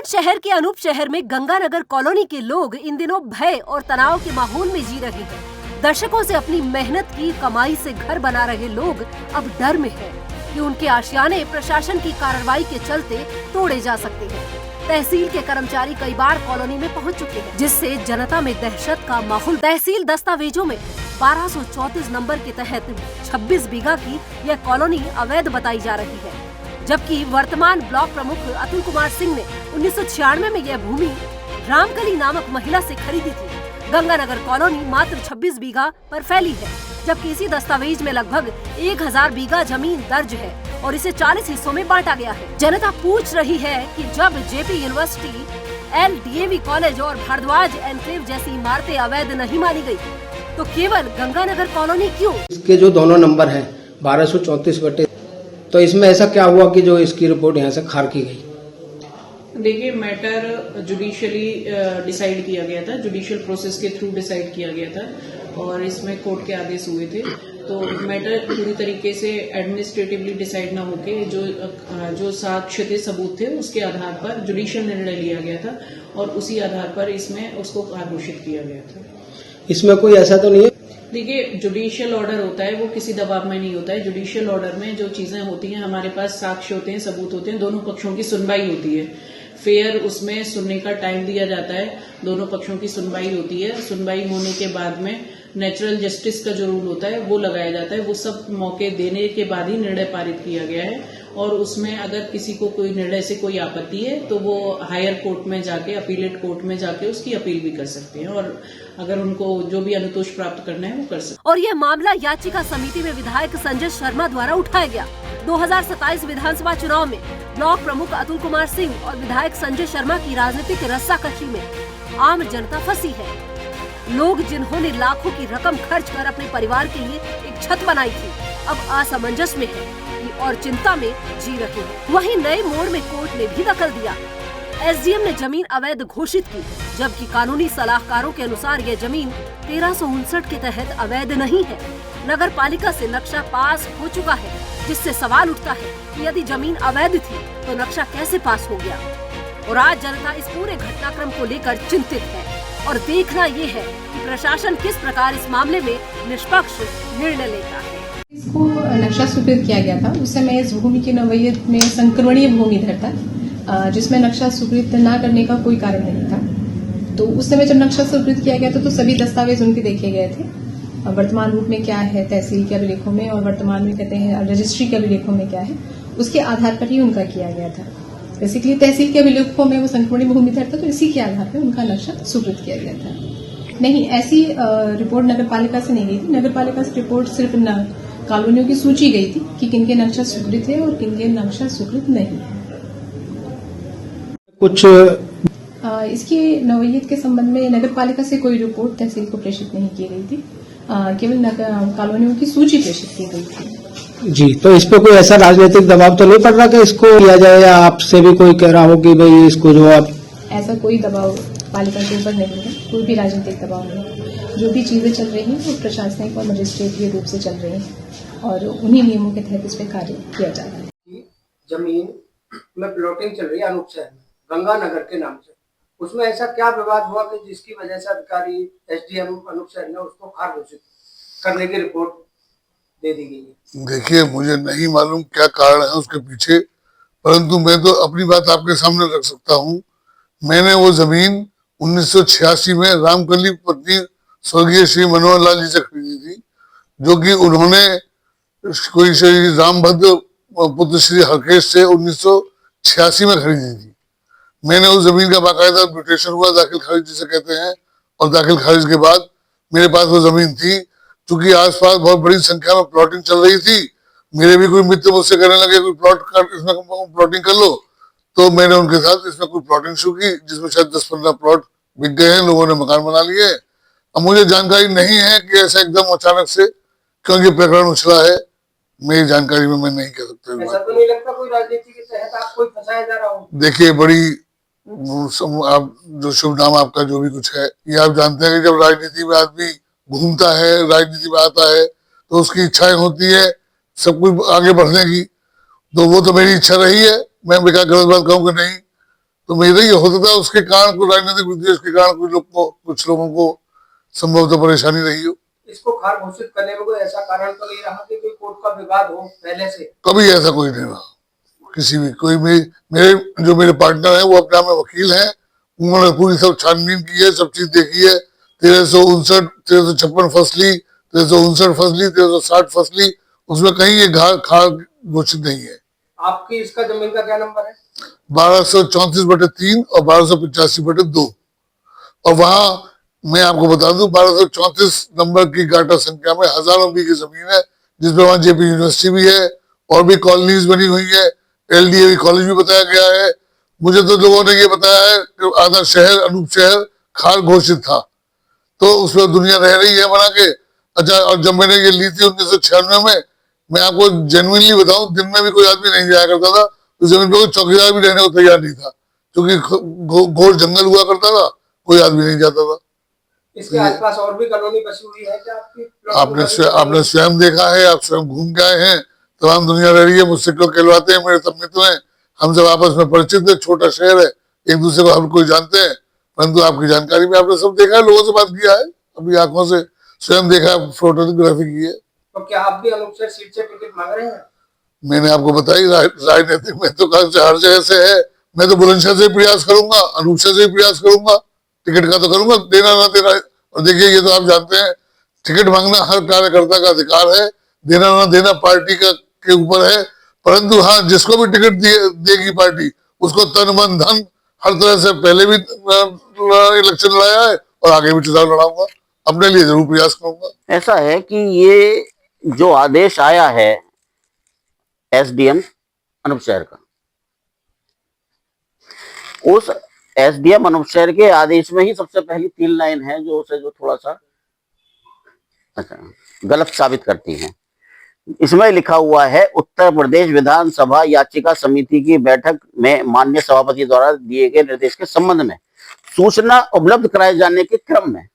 झारखंड शहर के अनूप शहर में गंगानगर कॉलोनी के लोग इन दिनों भय और तनाव के माहौल में जी रहे हैं। दशकों से अपनी मेहनत की कमाई से घर बना रहे लोग अब डर में हैं कि उनके आशियाने प्रशासन की कार्रवाई के चलते तोड़े जा सकते हैं। तहसील के कर्मचारी कई बार कॉलोनी में पहुंच चुके हैं, जिससे जनता में दहशत का माहौल। तहसील दस्तावेजों में 1234 नंबर के तहत 26 बीघा की यह कॉलोनी अवैध बताई जा रही है, जबकि वर्तमान ब्लॉक प्रमुख अतुल कुमार सिंह ने 1996 में यह भूमि रामकली नामक महिला से खरीदी थी। गंगानगर कॉलोनी मात्र 26 बीघा पर फैली है, जबकि इसी दस्तावेज में लगभग 1000 बीघा जमीन दर्ज है और इसे 40 हिस्सों में बांटा गया है। जनता पूछ रही है कि जब जेपी यूनिवर्सिटी, LDAV कॉलेज और भारद्वाज एनक्लेव जैसी इमारतें अवैध नहीं मानी गयी, तो केवल गंगानगर कॉलोनी क्यों? इसके जो दोनों नंबर है 1234 तो इसमें ऐसा क्या हुआ कि जो इसकी रिपोर्ट यहाँ से खार की गई? देखिए, मैटर जुडिशियली डिसाइड किया गया था, जुडिशियल प्रोसेस के थ्रू डिसाइड किया गया था और इसमें कोर्ट के आदेश हुए थे। तो मैटर पूरी तरीके से एडमिनिस्ट्रेटिवली डिसाइड ना होके जो साक्ष्य थे, सबूत थे, उसके आधार पर जुडिशियल निर्णय लिया गया था और उसी आधार पर इसमें उसको घोषित किया गया था। इसमें कोई ऐसा तो नहीं है? देखिए, जुडिशियल ऑर्डर होता है, वो किसी दबाव में नहीं होता है। जुडिशियल ऑर्डर में जो चीजें होती हैं, हमारे पास साक्ष्य होते हैं, सबूत होते हैं, दोनों पक्षों की सुनवाई होती है। फेयर उसमें सुनने का टाइम दिया जाता है, दोनों पक्षों की सुनवाई होती है। सुनवाई होने के बाद में नेचुरल जस्टिस का जो रूल होता है वो लगाया जाता है। वो सब मौके देने के बाद ही निर्णय पारित किया गया है और उसमें अगर किसी को कोई निर्णय से कोई आपत्ति है तो वो हायर कोर्ट में जाके, अपीलेट कोर्ट में जाके उसकी अपील भी कर सकते हैं और अगर उनको जो भी अनुतोष प्राप्त करना है वो कर सकते हैं। और यह मामला याचिका समिति में विधायक संजय शर्मा द्वारा उठाया गया। 2027 विधानसभा चुनाव में ब्लॉक प्रमुख अतुल कुमार सिंह और विधायक संजय शर्मा की राजनीतिक रस्साकशी में आम जनता फंसी है। लोग जिन्होंने लाखों की रकम खर्च कर अपने परिवार के लिए एक छत बनाई थी, अब असमंजस में है और चिंता में जी रहे हैं। वहीं नए मोड़ में कोर्ट ने भी दखल दिया। SDM ने जमीन अवैध घोषित की, जबकि कानूनी सलाहकारों के अनुसार यह जमीन 1359 के तहत अवैध नहीं है। नगर पालिका से नक्शा पास हो चुका है, जिससे सवाल उठता है कि यदि जमीन अवैध थी तो नक्शा कैसे पास हो गया। और आज जनता इस पूरे घटनाक्रम को लेकर चिंतित है और देखना ये है कि प्रशासन किस प्रकार इस मामले में निष्पक्ष निर्णय लेता है। इसको नक्शा स्वीकृत किया गया था, उस समय इस भूमि की नवैयत में संक्रमणीय भूमिधर था, जिसमें नक्शा स्वीकृत न करने का कोई कारण नहीं था। तो उस समय जब नक्शा स्वीकृत किया गया था तो सभी दस्तावेज उनके देखे गए थे। वर्तमान रूप में क्या है तहसील के अभिलेखों में और वर्तमान में कहते हैं रजिस्ट्री के अभिलेखों में क्या है, उसके आधार पर ही उनका किया गया था। बेसिकली तहसील के अभिलेखों में वो संक्रमणीय भूमिधर था, तो इसी के आधार पर उनका नक्शा स्वीकृत किया गया था। नहीं, ऐसी रिपोर्ट नगर पालिका से नहीं गई थी। नगर पालिका से रिपोर्ट सिर्फ कॉलोनियों की सूची गई थी कि किनके नक्शा स्वीकृत है और किनके नक्शा स्वीकृत नहीं है। कुछ इसकी नवैयत के संबंध में नगर पालिका से कोई रिपोर्ट तहसील को प्रेषित नहीं की गई थी, केवल कॉलोनियों की सूची प्रेषित की गई थी। जी, तो इस पे कोई ऐसा राजनीतिक दबाव तो नहीं पड़ रहा कि इसको किया जाए, या आपसे भी कोई कह रहा हो कि भाई इसको जो आप? ऐसा कोई दबाव पालिका के ऊपर नहीं है, कोई भी राजनीतिक दबाव नहीं। जो भी चीजें चल रही हैं वो प्रशासनिक और मजिस्ट्रेटिय रूप से चल रही हैं और उन्हीं नियमों के तहत इस पे कार्य किया जा रहा है। जमीन में प्लॉटिंग चल रही है अनूप शहर में गंगानगर के नाम से, उसमें ऐसा क्या विवाद हुआ कि जिसकी वजह से अधिकारी SDM अनूप शहर ने उसको खार घोषित करने की रिपोर्ट दे दी गई है? देखिए, मुझे नहीं मालूम क्या कारण है उसके पीछे, परंतु मैं तो अपनी बात आपके सामने रख सकता हूँ। मैंने वो जमीन 1986 में रामकली पत्नी स्वर्गीय श्री मनोहर लाल जी से खरीदी थी, जो कि उन्होंने कोई श्री रामभद्र पुत्र श्री हरकेश से 1986 में खरीदी थी। मैंने उस जमीन का बाकायदा म्यूटेशन हुआ, दाखिल खारिज जिसे कहते हैं, और दाखिल खारिज के बाद मेरे पास वो जमीन थी। क्योंकि आसपास बहुत बड़ी संख्या में प्लॉटिंग चल रही थी, मेरे भी कोई मित्र मुझसे कहने लगे कोई इसमें प्लॉटिंग कर लो, तो मैंने उनके साथ इसमें कोई प्लॉटिंग शुरू की, जिसमें शायद 10-15 प्लॉट बिक गए हैं, लोगों ने मकान बना लिए। अब मुझे जानकारी नहीं है कि ऐसा एकदम अचानक से क्योंकि प्रकरण उछला है, मेरी जानकारी में मैं नहीं कह सकता। ऐसा तो नहीं लगता कोई राजनीति के तहत आप कोई फंसाया जा रहा हो? देखिए, बड़ी आप जो शुभ नाम आपका जो भी कुछ है, ये आप जानते हैं कि जब राजनीति में आदमी घूमता है, राजनीति में आता है, तो उसकी इच्छाएं होती है सब कुछ आगे बढ़ने की। तो वो तो मेरी इच्छा रही है, मैं बेकार गलत बात कहूँ कि नहीं, तो मेरा ये होता था उसके कारण को राजनीतिक विद्वेष के कारण कुछ लोगों को संभवतः परेशानी रही हो। इसको खार घोषित करने में कोई ऐसा कारण तो नहीं रहा कि कोई कोर्ट का विवाद हो पहले से? कभी ऐसा कोई नहीं रहा। किसी भी कोई मेरे पार्टनर है वो अपने आप में वकील है, उन्होंने पूरी सब छानबीन की है, सब चीज देखी है। 1359, 1356 फसली, 1359 फसली, 1360 फसली, उसमें कहीं ये खार घोषित नहीं है। आपकी इसका जमीन का क्या नंबर है? 1234/3 और 1285/2। और वहां मैं आपको बता दूं 1234 नंबर की गाटा संख्या में हजारों बीघे जमीन है, जिसमें वहां जेपी यूनिवर्सिटी भी है और भी कॉलोनीज बनी हुई है, एलडीए कॉलेज भी बताया गया है। मुझे तो लोगों ने ये बताया है कि आधा शहर, अनूप शहर खार घोषित था, तो उसमें दुनिया रह रही है बना के। अच्छा, और जब मैंने ये ली थी 1996 में, मैं आपको जेन्युइनली बताऊं, दिन में भी कोई आदमी नहीं जाया करता था उस जमीन पे, कोई चौकीदार भी रहने को तैयार नहीं था, क्योंकि घोर जंगल हुआ करता था, कोई आदमी नहीं जाता था। इसके आसपास और भी कॉलोनी बसी हुई है क्या आपकी? आपने स्वयं देखा है, आप स्वयं घूम के आए हैं, तमाम दुनिया रह रही है। मुझसे लोग कहलवाते हैं, मेरे सब मित्र हैं, हम सब आपस में परिचित है, छोटा शहर है, एक दूसरे को हम कोई जानते हैं, परंतु आपकी जानकारी में आपने सब देखा है, लोगों से बात किया है, अपनी आंखों से स्वयं देखा, फोटोग्राफी की है। तो क्या आप भी अनूप शहर सीट से टिकट मांग रहे हैं? मैंने आपको बताई राजनीतिक में तो हर जगह से है। मैं तो बुलंदशहर से प्रयास करूंगा, अनूप शहर से प्रयास करूंगा, टिकट का तो करूंगा, देना ना देना। और देखिए, ये तो आप जानते हैं, टिकट मांगना हर कार्यकर्ता का अधिकार है, देना ना देना पार्टी का के ऊपर है। परंतु हाँ, जिसको भी टिकट देगी पार्टी, उसको तन मन धन हर तरह से, पहले भी इलेक्शन लड़ाया है और आगे भी चुनाव लड़ाऊंगा, अपने लिए जरूर प्रयास करूंगा। ऐसा है कि ये जो आदेश आया है एसडीएम अनूप शहर का, उस एसडीएम अनूप शहर के आदेश में ही सबसे पहली 3 लाइन है जो उसे जो थोड़ा सा गलत साबित करती हैं। इसमें लिखा हुआ है, उत्तर प्रदेश विधानसभा याचिका समिति की बैठक में माननीय सभापति द्वारा दिए गए निर्देश के संबंध में सूचना उपलब्ध कराए जाने के क्रम में।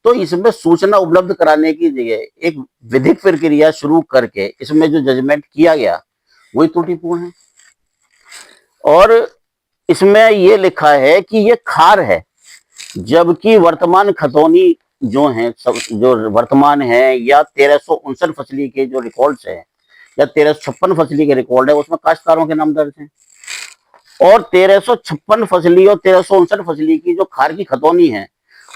तो इसमें सूचना उपलब्ध कराने की जगह एक विधिक प्रक्रिया शुरू करके इसमें जो जजमेंट किया गया वही त्रुटिपूर्ण है। और इसमें ये लिखा है कि ये खार है, जबकि वर्तमान खतौनी जो है, जो वर्तमान है, या 1359 फसली के जो रिकॉर्ड्स है या 1356 फसली के रिकॉर्ड है, उसमें काश्तकारों के नाम दर्ज हैं। और 1356 फसली और 1359 फसली की जो खार की खतौनी है,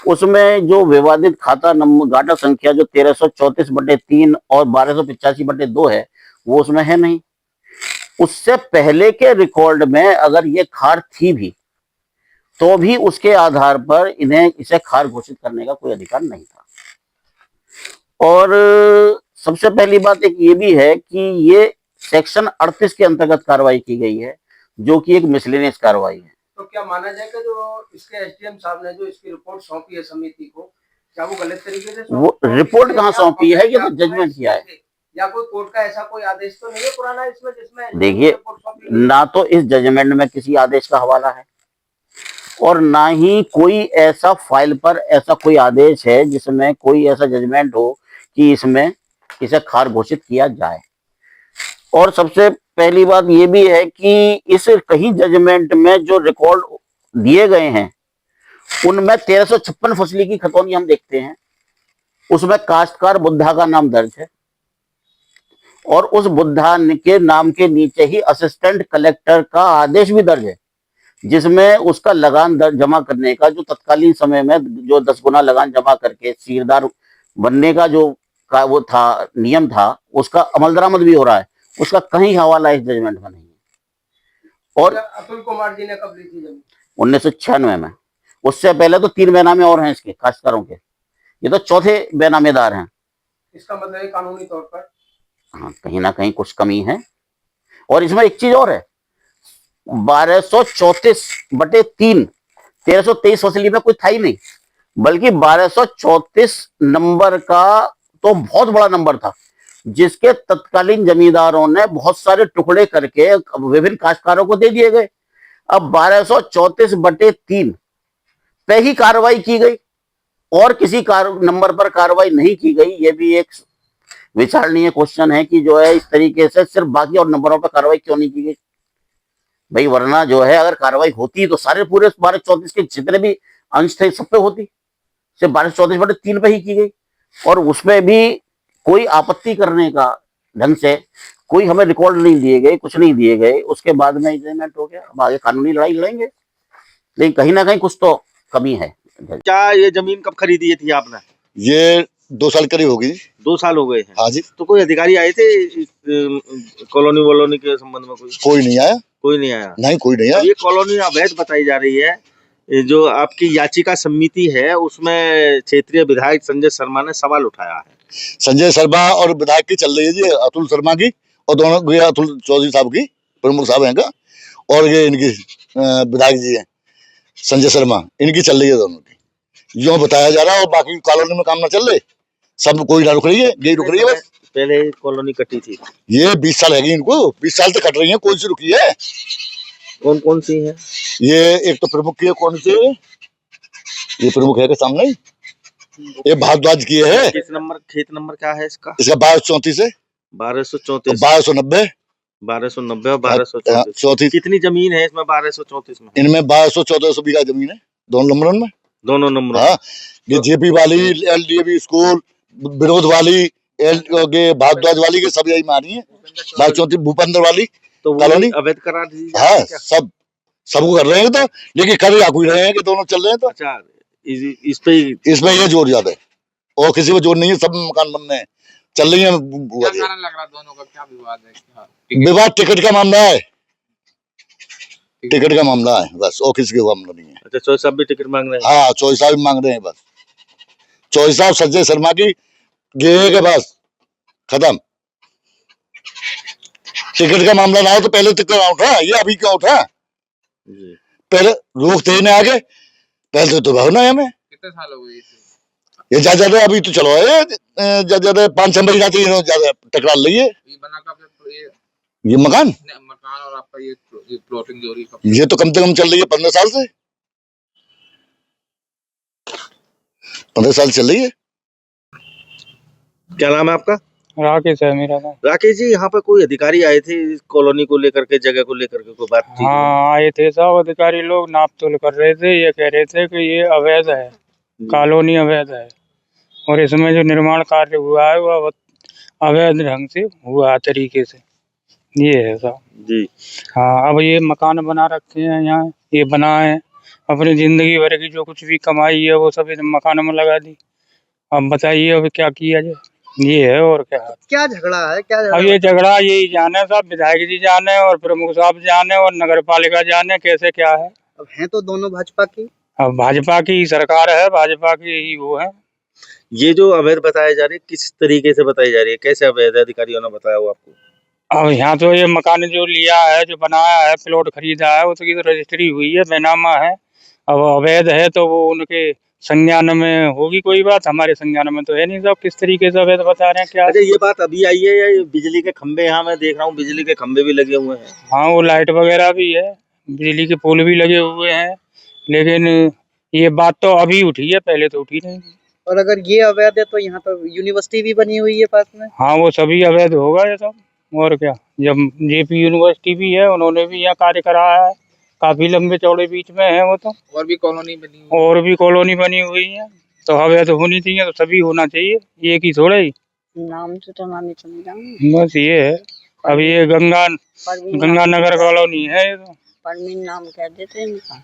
उसमें जो विवादित खाता नंबर गाटा संख्या जो 1334/3 और 1285/2 है, वो उसमें है नहीं। उससे पहले के रिकॉर्ड में अगर ये खार थी भी, तो भी उसके आधार पर इन्हें इसे खार घोषित करने का कोई अधिकार नहीं था। और सबसे पहली बात एक ये भी है कि ये सेक्शन 38 के अंतर्गत कार्रवाई की गई है, जो कि एक मिसलेनियस कार्रवाई है। तो क्या माना जाए कि जो इसके एसडीएम साहब ने जो इसकी रिपोर्ट सौंपी है समिति को, क्या वो गलत तरीके से वो रिपोर्ट कहाँ सौंपी है, ये तो जजमेंट किया है। या कोई कोर्ट का ऐसा कोई आदेश तो नहीं है पुराना इसमें, जिसमें देखिए, ना तो इस जजमेंट में किसी आदेश का हवाला है और ना ही कोई ऐसा फाइल पर ऐसा कोई आदेश है जिसमें कोई ऐसा जजमेंट हो कि इसमें इसे खार घोषित किया जाए। और सबसे पहली बात ये भी है कि इस कहीं जजमेंट में जो रिकॉर्ड दिए गए हैं, उनमें 1356 फसली की खतौनी हम देखते हैं, उसमें काश्तकार बुद्धा का नाम दर्ज है और उस बुद्धा के नाम के नीचे ही असिस्टेंट कलेक्टर का आदेश भी दर्ज है, जिसमें उसका लगान जमा करने का जो तत्कालीन समय में जो 10 गुना लगान जमा करके सीरदार बनने का जो वो था, नियम था, उसका अमल दरामद भी हो रहा है। उसका कहीं हवाला इस जजमेंट में नहीं है। और अतुल कुमार जी ने कब ली थी जमीन? 1996 में। उससे पहले तो 3 बेनामे और हैं इसके काश्तकारों के, ये तो चौथे बेनामेदार हैं। इसका मतलब कानूनी तौर पर हाँ, कहीं ना कहीं कुछ कमी है। और इसमें एक चीज और है, 1234/3 1323 फसली में कोई था ही नहीं, बल्कि 1234 नंबर का तो बहुत बड़ा नंबर था, जिसके तत्कालीन जमींदारों ने बहुत सारे टुकड़े करके विभिन्न काश्तकारों को दे दिए गए। अब 1234/3 पे ही कार्रवाई की गई और किसी नंबर पर कार्रवाई नहीं की गई। ये भी एक विचारणीय क्वेश्चन है कि जो है इस तरीके से सिर्फ बाकी और नंबरों पर कार्रवाई क्यों नहीं की गई। भाई, वरना जो है अगर कार्रवाई होती तो सारे पूरे 1234 के जितने भी अंश थे सब पे होती। सिर्फ 1234/3 पे ही की गई, और उसमें भी कोई आपत्ति करने का ढंग से कोई हमें रिकॉर्ड नहीं दिए गए, कुछ नहीं दिए गए। उसके बाद में एग्रीमेंट हो गया। अब आगे कानूनी लड़ाई लड़ेंगे, लेकिन कहीं ना कहीं कुछ तो कमी है। क्या ये जमीन कब खरीदी थी आपने? ये 2 साल करीब होगी। 2 साल हो गए हैं। हाँ जी। तो कोई अधिकारी आए थे कॉलोनी वॉलोनी के संबंध में? कोई नहीं आया। कोई नहीं आया। नहीं, कोई नहीं आया। ये कॉलोनी अवैध बताई जा रही है। ये जो आपकी याचिका समिति है उसमें क्षेत्रीय विधायक संजय शर्मा ने सवाल उठाया है। संजय शर्मा और विधायक की चल रही है जी, अतुल शर्मा की, और दोनों ये अतुल चौधरी साहब की, प्रमुख साहब हैं का, और ये इनकी विधायक जी हैं संजय शर्मा, इनकी चल रही है दोनों की। जो बताया जा रहा है, और बाकी कॉलोनी में काम ना चल रहे, सब कोई ना रुक रही है, यही रुक रही है बस। पहले कॉलोनी कटी थी। ये 20 साल है इनको, 20 साल तक कट रही है। कौन सी रुकी है? कौन कौन सी है? ये एक तो प्रमुख की है, कौन सी है? ये प्रमुख है के सामने, ये भारद्वाज की है। किस नंबर, खेत नंबर क्या है इसका? इसका 1234 है। 1234, 1290, 1290 और 1234। 34। कितनी जमीन है इसमें 1234 में? इनमें 1214 बीघा जमीन है, दोनों नंबरों में। दोनों नंबर। हाँ, ये जेपी वाली, एलडीएवी स्कूल, विनोद वाली, भारद्वाज वाली के सब यही मानी है। 1234 भूपेंद्र वाली तो कॉलोनी अवैध करार दी जा रही हाँ, है क्या? सबको कर रहे हैं तो, लेकिन कर कोई रहे हैं कि दोनों चल रहे हैं तो। अच्छा, इस पे इसमें ये जोर ज्यादा है, और किसी में जोर नहीं है। सब मकान बन रहे हैं, चल रही है। क्या कारण लग रहा है दोनों का, क्या विवाद है? विवाद टिकट का मामला है, टिकट का मामला है बस, और किसी का मामला नहीं है। अच्छा, चौधरी साहब भी टिकट मांग रहे हैं? हाँ, चौधरी साहब भी मांग रहे हैं बस। चौधरी साहब संजय शर्मा की गे के बस खत्म। टिकट का मामला ना हो तो पहले टिकट ना उठा, ये अभी क्यों उठा? पहले रोकते ही ना आगे, पहले तो भावना है हमें। कितने साल हो गए ये ज्यादा अभी तो चलो है, ज्यादा 5-6 महीने जाती है, ज्यादा टकरा रही है। ये बना कब ये मकान और आपका ये प्लॉटिंग जो ये तो कम से कम चल रही है 15 साल से, 15 साल चल रही है। क्या नाम है आपका? राकेश है मेरा नाम। राकेश जी, यहाँ पे कोई अधिकारी आए थे इस कॉलोनी को लेकर के, जगह को लेकर के कोई बात थी? हाँ, आए थे सब अधिकारी लोग, नाप तोल कर रहे थे। ये कह रहे थे कि ये अवैध है, कॉलोनी अवैध है, और इसमें जो निर्माण कार्य हुआ है वो अवैध ढंग से हुआ तरीके से, ये है सब जी। हाँ, अब ये मकान बना रखे हैं यहाँ, ये बनाए, अपनी जिंदगी भर की जो कुछ भी कमाई है वो सब इस मकान में लगा दी। अब बताइए अब क्या किया जाए, ये है और क्या है। क्या झगड़ा है, क्या अब ये झगड़ा यही जाने, सब विधायक जी जाने और प्रमुख साहब जाने और नगर पालिका जाने कैसे क्या है। अब हैं तो दोनों भाजपा की। अब भाजपा की सरकार है, भाजपा की ही वो है। ये जो अवैध बताया जा रही है, किस तरीके से बताई जा रही है, कैसे अवैध है, अधिकारियों ने बताया वो आपको? अब यहाँ तो ये मकान जो लिया है, जो बनाया है, प्लॉट खरीदा है, उसकी तो रजिस्ट्री हुई है, बेनामा है। अब अवैध है तो वो उनके संज्ञान में होगी कोई बात, हमारे संज्ञान में तो है नहीं। सब किस तरीके से अवैध बता रहे हैं क्या? अच्छा, ये बात अभी आई है या ये बिजली के खंभे, यहाँ मैं देख रहा हूँ बिजली के खंभे भी लगे हुए हैं? हाँ, वो लाइट वगैरह भी है, बिजली के पोल भी लगे हुए हैं, लेकिन ये बात तो अभी उठी है, पहले तो उठी नहीं थी। और अगर ये अवैध है तो यहाँ तो यूनिवर्सिटी भी बनी हुई है पास में। हाँ, वो सभी अवैध होगा ये सब, और क्या। जब जेपी यूनिवर्सिटी भी है, उन्होंने भी यहाँ कार्य कराया है, काफी लंबे चौड़े बीच में है वो तो। और भी कॉलोनी बनी हुई है, तो अवैध होनी चाहिए तो सभी होना चाहिए, एक ही थोड़ा ही। नाम से तो नाम नहीं जानूं। बस ये है। अब ये गंगा नगर कॉलोनी है ये तो। परमीन नाम कह देते हैं इनका।